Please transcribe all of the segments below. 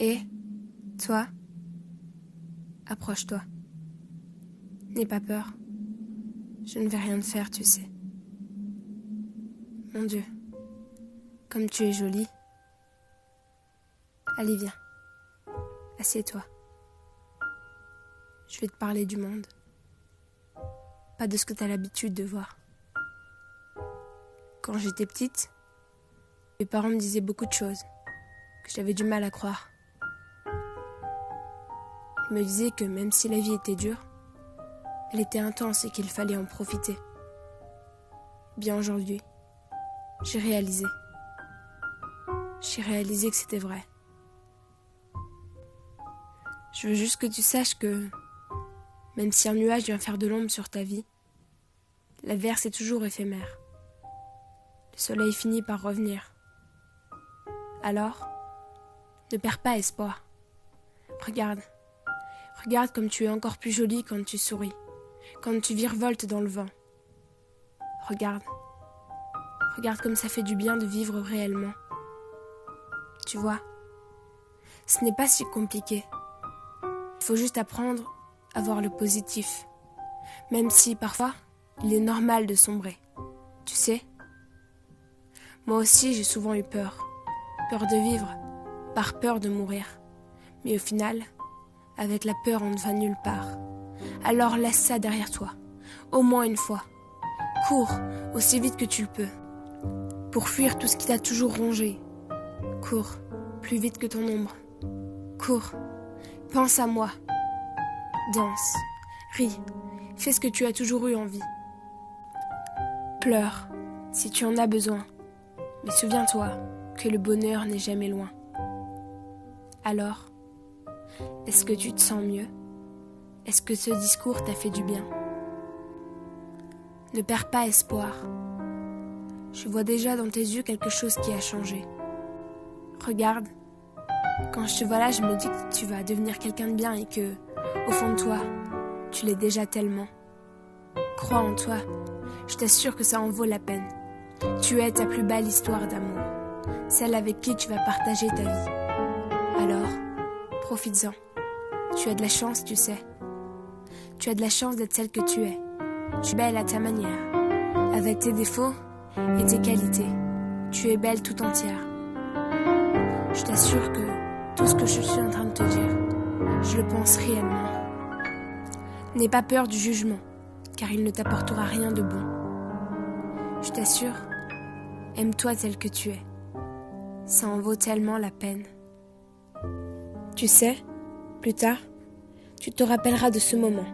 Et, toi, approche-toi. N'aie pas peur. Je ne vais rien te faire, tu sais. Mon Dieu, comme tu es jolie. Allez, viens. Assieds-toi. Je vais te parler du monde. Pas de ce que tu as l'habitude de voir. Quand j'étais petite, mes parents me disaient beaucoup de choses que j'avais du mal à croire. Ils me disaient que même si la vie était dure, elle était intense et qu'il fallait en profiter. Bien aujourd'hui, j'ai réalisé. J'ai réalisé que c'était vrai. Je veux juste que tu saches que, même si un nuage vient faire de l'ombre sur ta vie, l'averse est toujours éphémère. Le soleil finit par revenir. Alors, ne perds pas espoir. Regarde comme tu es encore plus jolie quand tu souris, quand tu virevoltes dans le vent. Regarde comme ça fait du bien de vivre réellement. Tu vois, ce n'est pas si compliqué. Il faut juste apprendre à voir le positif, même si parfois, il est normal de sombrer. Tu sais, moi aussi j'ai souvent eu peur de vivre, par peur de mourir. Mais au final, avec la peur on ne va nulle part. Alors laisse ça derrière toi, au moins une fois. Cours aussi vite que tu le peux, pour fuir tout ce qui t'a toujours rongé. Cours, plus vite que ton ombre. Cours, pense à moi. Danse, ris, fais ce que tu as toujours eu envie. Pleure, si tu en as besoin. Mais souviens-toi que le bonheur n'est jamais loin. Alors, est-ce que tu te sens mieux? Est-ce que ce discours t'a fait du bien? Ne perds pas espoir. Je vois déjà dans tes yeux quelque chose qui a changé. Regarde, quand je te vois là, je me dis que tu vas devenir quelqu'un de bien et que, au fond de toi, tu l'es déjà tellement. Crois en toi, je t'assure que ça en vaut la peine. Tu es ta plus belle histoire d'amour, celle avec qui tu vas partager ta vie. Alors, profites-en. Tu as de la chance, tu sais. Tu as de la chance d'être celle que tu es. Tu es belle à ta manière, avec tes défauts et tes qualités. Tu es belle tout entière. Je t'assure que tout ce que je suis en train de te dire, je le pense réellement. N'aie pas peur du jugement, car il ne t'apportera rien de bon. Je t'assure, aime-toi telle que tu es. Ça en vaut tellement la peine. Tu sais, plus tard, tu te rappelleras de ce moment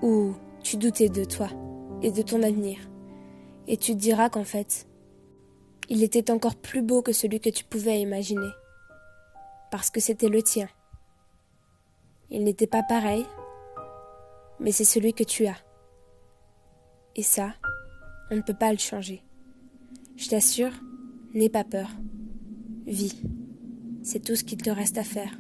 où tu doutais de toi et de ton avenir, et tu te diras qu'en fait, il était encore plus beau que celui que tu pouvais imaginer, parce que c'était le tien. Il n'était pas pareil, mais c'est celui que tu as. Et ça, on ne peut pas le changer. Je t'assure, n'aie pas peur. Vis. C'est tout ce qu'il te reste à faire.